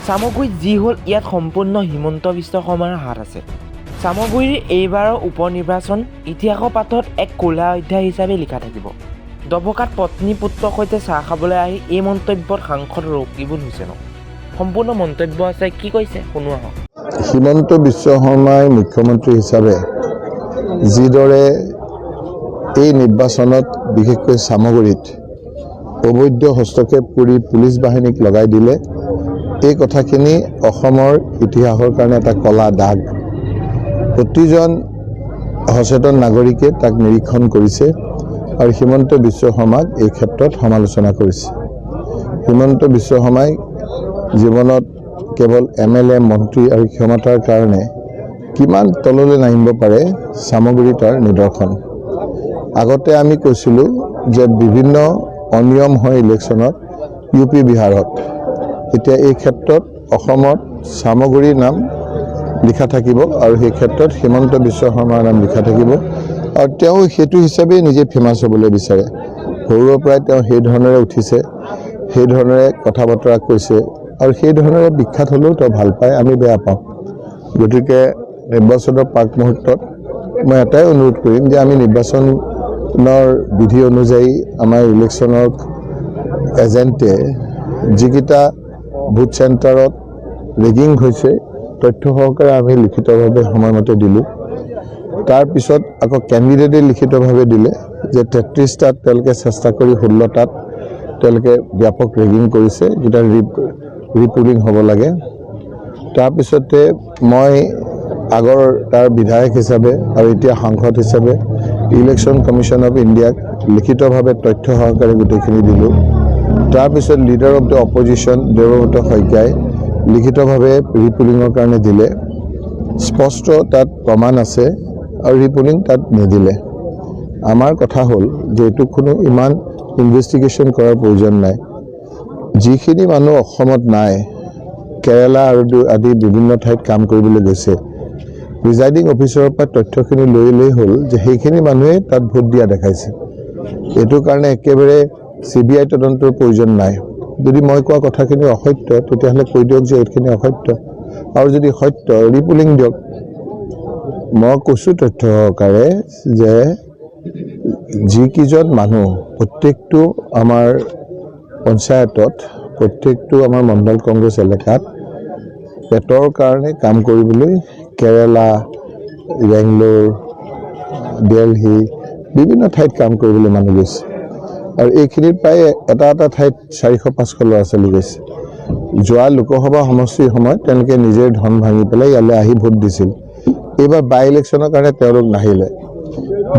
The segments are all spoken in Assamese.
চামগুৰিত যি হ'ল ইয়াত সম্পূৰ্ণ হিমন্ত বিশ্ব শৰ্মাৰ হাত আছে। চামগুৰিৰ এইবাৰৰ উপ নিৰ্বাচন ইতিহাসৰ পাতত এক ক'লা অধ্যায় হিচাপে লিখা থাকিব। দবকাত পত্নী পুত্ৰৰ সৈতে চাহ খাবলৈ আহি এই মন্তব্যত সাংসদ ৰকিবুল হুছেইনৰ সম্পূৰ্ণ মন্তব্য আছে, কি কৈছে শুনো আহক। হিমন্ত বিশ্ব শৰ্মাই মুখ্যমন্ত্ৰী হিচাপে যিদৰে এই নিৰ্বাচনত বিশেষকৈ চামগুৰিত অবৈধ হস্তক্ষেপ কৰি পুলিচ বাহিনীক লগাই দিলে, এই কথাখিনি অসমৰ ইতিহাসৰ কাৰণে এটা কলা দাগ। প্ৰতিজন সচেতন নাগৰিকে তাক নিৰীক্ষণ কৰিছে আৰু হিমন্ত বিশ্ব শৰ্মাক এই ক্ষেত্ৰত সমালোচনা কৰিছে। হিমন্ত বিশ্ব শৰ্মাই জীৱনত কেৱল MLA মন্ত্ৰী আৰু ক্ষমতাৰ কাৰণে কিমান তললৈ নামিব পাৰে চামগুৰি তাৰ নিদৰ্শন। আগতে আমি কৈছিলোঁ যে বিভিন্ন অনিয়ম হয় ইলেকশ্যনত UP বিহাৰত, এতিয়া এই ক্ষেত্ৰত অসমত চামগুৰিৰ নাম লিখা থাকিব আৰু সেই ক্ষেত্ৰত হিমন্ত বিশ্ব শৰ্মাৰ নাম লিখা থাকিব আৰু তেওঁ সেইটো হিচাপে নিজে ফেমাছ হ'বলৈ বিচাৰে। সৰুৰে পৰাই তেওঁ সেই ধৰণেৰে উঠিছে, সেই ধৰণেৰে কথা বতৰা কৈছে আৰু সেই ধৰণেৰে বিখ্যাত হ'লেও তেওঁ ভাল পায়, আমি বেয়া পাওঁ। গতিকে নিৰ্বাচনৰ প্ৰাক মুহূৰ্তত মই এটাই অনুৰোধ কৰিম যে আমি নিৰ্বাচনৰ বিধি অনুযায়ী আমাৰ ইলেকশ্যনৰ এজেণ্টে যিকেইটা ভোট চেণ্টাৰত ৰেগিং হৈছে তথ্য সহকাৰে আমি লিখিতভাৱে সময়মতে দিলোঁ। তাৰপিছত আকৌ কেণ্ডিডেটে লিখিতভাৱে দিলে যে 33টাত তেওঁলোকে চেষ্টা কৰি 16টাত তেওঁলোকে ব্যাপক ৰেগিং কৰিছে, যেটা ৰিপোলিং হ'ব লাগে। তাৰপিছতে মই আগৰ তাৰ বিধায়ক হিচাপে আৰু এতিয়া সাংসদ হিচাপে ইলেকশ্যন কমিশ্যন অফ ইণ্ডিয়াক লিখিতভাৱে তথ্য সহকাৰে গোটেইখিনি দিলোঁ। তাৰপিছত leader of the opposition Debabrata শইকীয়াই লিখিতভাৱে ৰিপোলিঙৰ কাৰণে দিলে, স্পষ্ট তাত প্ৰমাণ আছে আৰু ৰিপোলিং তাত নিদিলে। আমাৰ কথা হ'ল যে এইটো কোনো ইমান ইনভেষ্টিগেশ্যন কৰাৰ প্ৰয়োজন নাই। যিখিনি মানুহ অসমত নাই, কেৰালা আৰু আদি বিভিন্ন ঠাইত কাম কৰিবলৈ গৈছে, প্ৰিজাইডিং অফিচাৰৰ পৰা তথ্যখিনি লৈ হ'ল যে সেইখিনি মানুহে তাত ভোট দিয়া দেখাইছে। এইটো কাৰণে একেবাৰে CBI তদন্তৰ প্ৰয়োজন নাই। যদি মই কোৱা কথাখিনি অসত্য তেতিয়াহ'লে কৈ দিয়ক যে এইখিনি অসত্য, আৰু যদি সত্য ৰিপোলিং দিয়ক। মই কৈছোঁ তথ্য সহকাৰে যে যিকেইজন মানুহ প্ৰত্যেকটো আমাৰ পঞ্চায়তত, প্ৰত্যেকটো আমাৰ মণ্ডল কংগ্ৰেছ এলেকাত পেটৰ কাৰণে কাম কৰিবলৈ কেৰালা, বেংগলোৰ, দিল্লী বিভিন্ন ঠাইত কাম কৰিবলৈ মানুহ গৈছে আৰু এইখিনিত প্ৰায় এটা এটা ঠাইত 400-500 ল'ৰা ছোৱালী গৈছে। যোৱা লোকসভা সমষ্টিৰ সময়ত তেওঁলোকে নিজে ধন ভাঙি পেলাই ইয়ালৈ আহি ভোট দিছিল। এইবাৰ বাই ইলেকশ্যনৰ কাৰণে তেওঁলোক নাহিলে।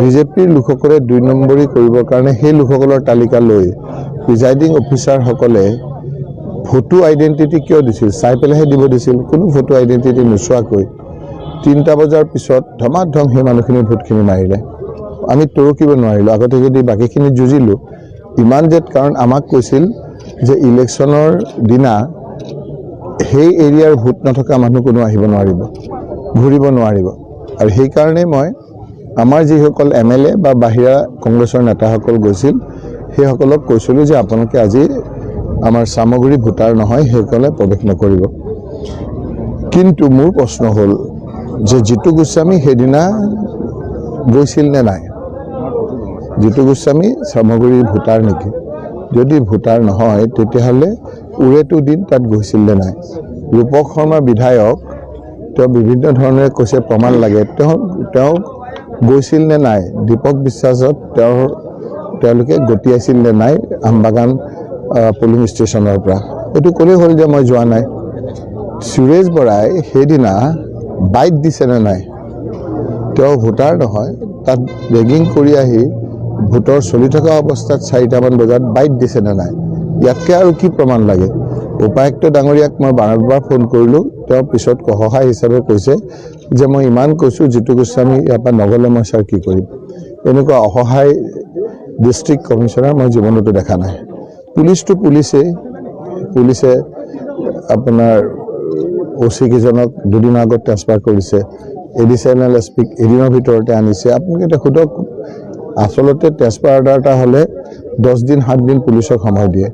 বিজেপিৰ লোকসকলে 2 নম্বৰী কৰিবৰ কাৰণে সেই লোকসকলৰ তালিকা লৈ প্ৰিজাইডিং অফিচাৰসকলে ফটো আইডেণ্টিটি কিয় দিছিল, চাই পেলাইহে দিব দিছিল, কোনো ফটো আইডেণ্টিটি নোচোৱাকৈ 3টা বজাৰ পিছত ধমাধম সেই মানুহখিনি ভোটখিনি মাৰিলে। আমি তৰকিব নোৱাৰিলোঁ। আগতে যদি বাকীখিনি যুঁজিলোঁ ইমান জেদ, কাৰণ আমাক কৈছিল যে ইলেকশ্যনৰ দিনা সেই এৰিয়াৰ ভোট নথকা মানুহ কোনো আহিব নোৱাৰিব, ঘূৰিব নোৱাৰিব। আৰু সেইকাৰণে মই আমাৰ যিসকল MLA বা বাহিৰা কংগ্ৰেছৰ নেতাসকল গৈছিল সেইসকলক কৈছিলোঁ যে আপোনালোকে আজি আমাৰ চামগুৰি ভোটাৰ নহয়, সেইসকলে প্ৰৱেশ নকৰিব। কিন্তু মোৰ প্ৰশ্ন হ'ল যে জিতু গোস্বামী সেইদিনা গৈছিল নে নাই? জিতু গোস্বামী চামগুৰিৰ ভোটাৰ নেকি? যদি ভোটাৰ নহয় তেতিয়াহ'লে উৰেটো দিন তাত গৈছিল নে নাই? ৰূপক শৰ্মা বিধায়ক, তেওঁ বিভিন্ন ধৰণে কৈছে প্ৰমাণ লাগে, তেওঁ গৈছিল নে নাই? দীপক বিশ্বাসত তেওঁলোকে গতিয়াইছিল নে নাই আমবাগান পলিং ষ্টেচনৰ পৰা? এইটো ক'লেই হ'ল যে মই যোৱা নাই। সুৰেশ বৰাই সেইদিনা বাইট দিছে নে নাই? তেওঁ ভোটাৰ নহয়, তাত ৰেগিং কৰি আহি ভোটৰ চলি থকা অৱস্থাত 4টামান বজাত বাইট দিছে নে নাই? ইয়াতকৈ আৰু কি প্ৰমাণ লাগে? উপায়ুক্ত ডাঙৰীয়াক মই বাৰম্বাৰ ফোন কৰিলোঁ, তেওঁ পিছত সহায় হিচাপে কৈছে যে মই ইমান কৈছোঁ জিতু গোস্বামী ইয়াৰ পৰা নগ'লে মই ছাৰ কি কৰিম। এনেকুৱা অসহায় ডিষ্ট্ৰিক্ট কমিশ্যনাৰ মই জীৱনতো দেখা নাই। পুলিচটো পুলিচে আপোনাৰ OC কেইজনক 2 দিনৰ আগত ট্ৰেন্সফাৰ কৰিছে, এডিশ্যনেল SPক এদিনৰ ভিতৰতে আনিছে। আপোনালোকে এতিয়া সোধক, আচলতে ট্ৰেন্সফাৰ অৰ্ডাৰ এটা হ'লে 10 দিন 7 দিন পুলিচক সময় দিয়ে।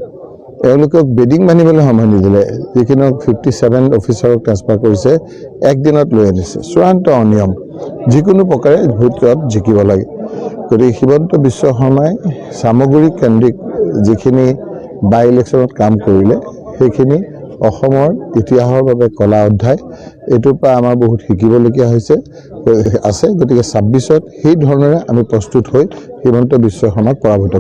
এওঁলোকক বেডিং বান্ধিবলৈ সময় নিদিলে, যিখিনি 57 অফিচাৰক ট্ৰেন্সফাৰ কৰিছে, একদিনত লৈ আনিছে। চূড়ান্ত অনিয়ম। যিকোনো প্ৰকাৰে ভোটত জিকিব লাগে। গতিকে হিমন্ত বিশ্ব শৰ্মাই চামগুৰি কেন্দ্ৰিক যিখিনি বাই ইলেকশ্যনত কাম কৰিলে, সেইখিনি অসমৰ ইতিহাসৰ বাবে কলা অধ্যায়। এইটোৰ পৰা আমাৰ বহুত শিকিবলগীয়া আছে। গতিকে 26ত সেই ধৰণেৰে আমি প্ৰস্তুত হৈ হিমন্ত বিশ্ব শৰ্মাক পৰাভূত